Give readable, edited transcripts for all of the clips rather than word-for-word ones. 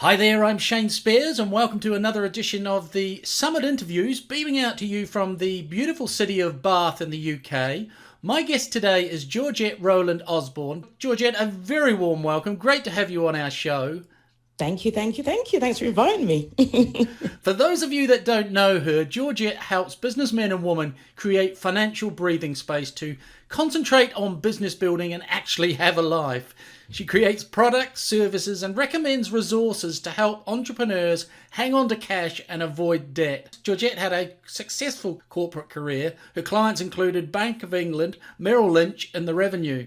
Hi there, I'm Shane Spiers, and welcome to another edition of the Summit Interviews, beaming out to you from the beautiful city of Bath in the UK. My guest today is Georgette Rowland Osbourne. Georgette, a very warm welcome. Great to have you on our show. Thank you. Thanks for inviting me. For those of you that don't know her, Georgette helps businessmen and women create financial breathing space to concentrate on business building and actually have a life. She creates products, services, and recommends resources to help entrepreneurs hang on to cash and avoid debt. Georgette had a successful corporate career. Her clients included Bank of England, Merrill Lynch, and the Revenue.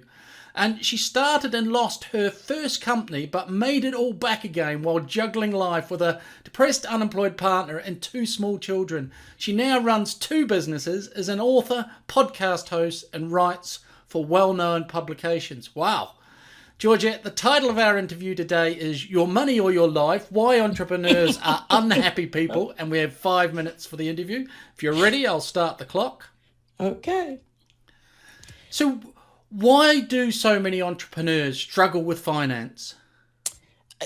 And she started and lost her first company, but made it all back again while juggling life with a depressed unemployed partner and two small children. She now runs two businesses, is an author, podcast host, and writes for well-known publications. Wow. Georgette, the title of our interview today is Your Money or Your Life, Why Entrepreneurs Are Unhappy People, and we have 5 minutes for the interview. If you're ready, I'll start the clock. Okay. So, why do so many entrepreneurs struggle with finance?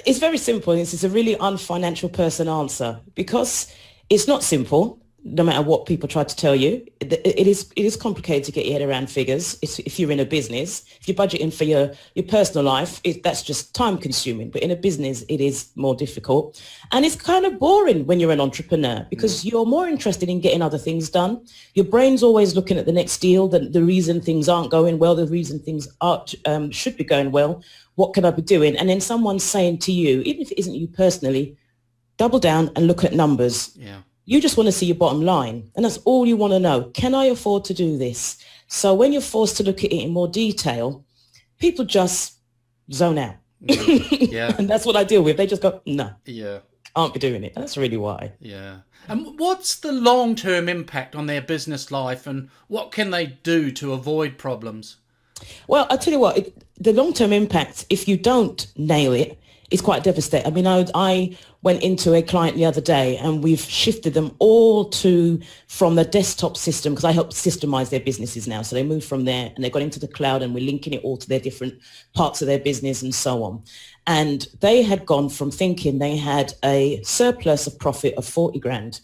It's very simple. This is a really unfinancial person answer because it's not simple. No matter what people try to tell you, it is complicated to get your head around figures. If you're in a business, if you're budgeting for your personal life, that's just time consuming. But in a business, it is more difficult. And it's kind of boring when you're an entrepreneur because you're more interested in getting other things done. Your brain's always looking at the next deal, the reason things aren't going well, the reason things should be going well. What can I be doing? And then someone's saying to you, even if it isn't you personally, double down and look at numbers. Yeah. You just want to see your bottom line. And that's all you want to know. Can I afford to do this? So when you're forced to look at it in more detail, people just zone out. Yeah. And that's what I deal with. They just go, no, Yeah. can't be doing it. That's really why. Yeah. And what's the long-term impact on their business life, and what can they do to avoid problems? Well, I'll tell you what, the long-term impact, if you don't nail it, is quite devastating. I mean, I went into a client the other day and we've shifted them all from the desktop system because I help systemize their businesses now. So they moved from there and they got into the cloud and we're linking it all to their different parts of their business and so on. And they had gone from thinking they had a surplus of profit of 40 grand.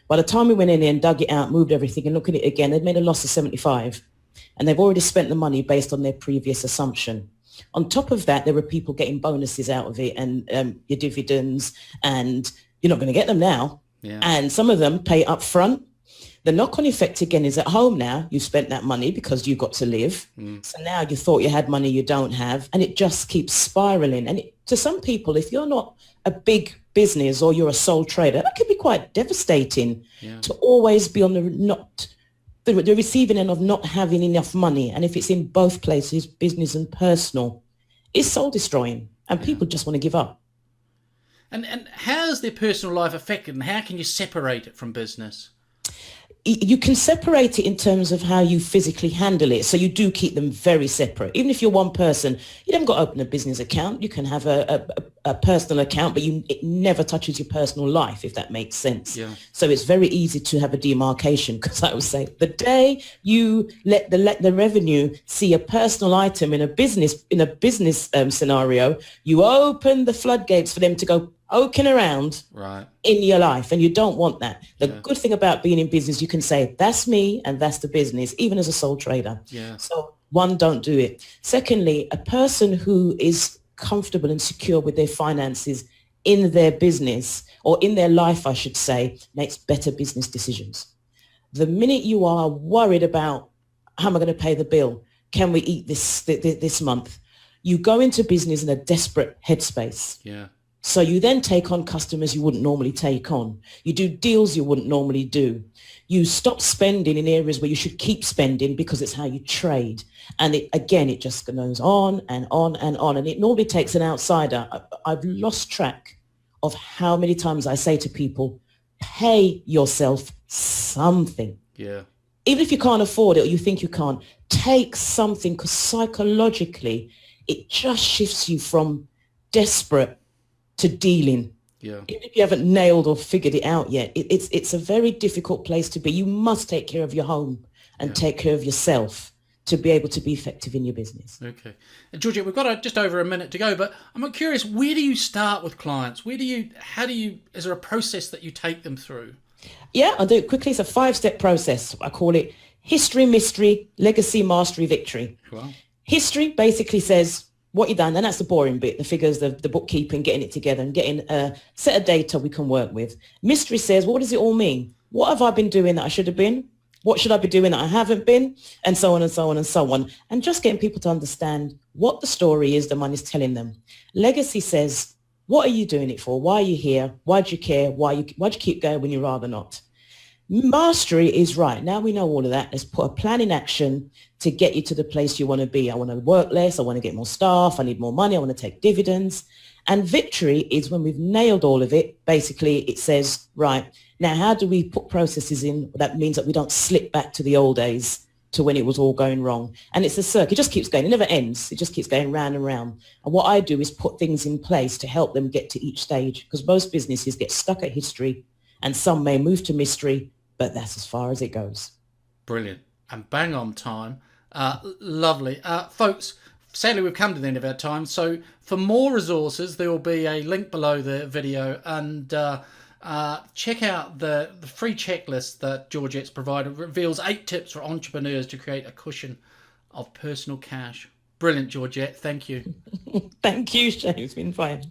By the time we went in there and dug it out, moved everything and looked at it again, they'd made a loss of 75. And they've already spent the money based on their previous assumption. On top of that, there were people getting bonuses out of it and your dividends, and you're not going to get them now. Yeah. And some of them pay up front. The knock-on effect again is at home now. You spent that money because you got to live. So now you thought you had money you don't have, and it just keeps spiraling. And to some people, if you're not a big business or you're a sole trader, that can be quite devastating to always be on the receiving end of not having enough money. And if it's in both places, business and personal, it's soul destroying and people just want to give up. And how's their personal life affected, and how can you separate it from business? You can separate it in terms of how you physically handle it. So you do keep them very separate. Even if you're one person, you haven't got to open a business account. You can have a personal account, but it never touches your personal life, if that makes sense. Yeah. So it's very easy to have a demarcation because I would say the day you let the revenue see a personal item in a business scenario, you open the floodgates for them to go poking around in your life, and you don't want that. The good thing about being in business, you can say that's me and that's the business, even as a sole trader. So one, don't do it. Secondly, a person who is comfortable and secure with their finances in their business, or in their life I should say, makes better business decisions. The minute you are worried about how am I going to pay the bill, can we eat this month, you go into business in a desperate headspace. So you then take on customers you wouldn't normally take on. You do deals you wouldn't normally do. You stop spending in areas where you should keep spending because it's how you trade. And it just goes on and on and on. And it normally takes an outsider. I've lost track of how many times I say to people, pay yourself something. Yeah. Even if you can't afford it or you think you can't, take something, because psychologically it just shifts you from desperate to dealing. Even if you haven't nailed or figured it out yet, it's a very difficult place to be. You must take care of your home and take care of yourself to be able to be effective in your business. Okay. And Georgette, we've got just over a minute to go, but I'm curious, where do you start with clients? Is there a process that you take them through? Yeah, I'll do it quickly. It's a 5-step process. I call it history, mystery, legacy, mastery, victory. Wow. History basically says what you've done, and that's the boring bit, the figures, the bookkeeping, getting it together and getting a set of data we can work with. Mystery says, what does it all mean? What have I been doing that I should have been? What should I be doing that I haven't been? And so on and so on and so on. And just getting people to understand what the story is the money's telling them. Legacy says, what are you doing it for? Why are you here? Why do you care? Why'd you keep going when you'd rather not? Mastery is right. Now we know all of that. Let's put a plan in action to get you to the place you want to be. I want to work less. I want to get more staff. I need more money. I want to take dividends. And victory is when we've nailed all of it. Basically, it says, right, now how do we put processes in that means that we don't slip back to the old days, to when it was all going wrong? And it's a circle. It just keeps going. It never ends. It just keeps going round and round. And what I do is put things in place to help them get to each stage, because most businesses get stuck at history and some may move to mystery, but that's as far as it goes. Brilliant. And bang on time. Lovely. Folks, sadly, we've come to the end of our time. So for more resources, there will be a link below the video, and check out the free checklist that Georgette's provided. It reveals 8 tips for entrepreneurs to create a cushion of personal cash. Brilliant, Georgette. Thank you. Thank you, Shane. It's been fun.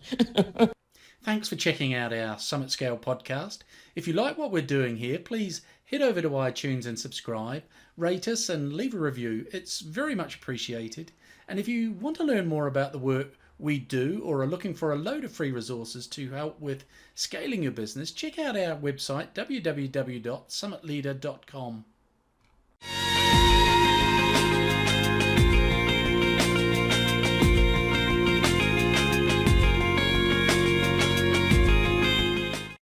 Thanks for checking out our Summit Scale podcast. If you like what we're doing here, please head over to iTunes and subscribe, rate us and leave a review. It's very much appreciated. And if you want to learn more about the work we do, or are looking for a load of free resources to help with scaling your business, check out our website, www.summitleader.com.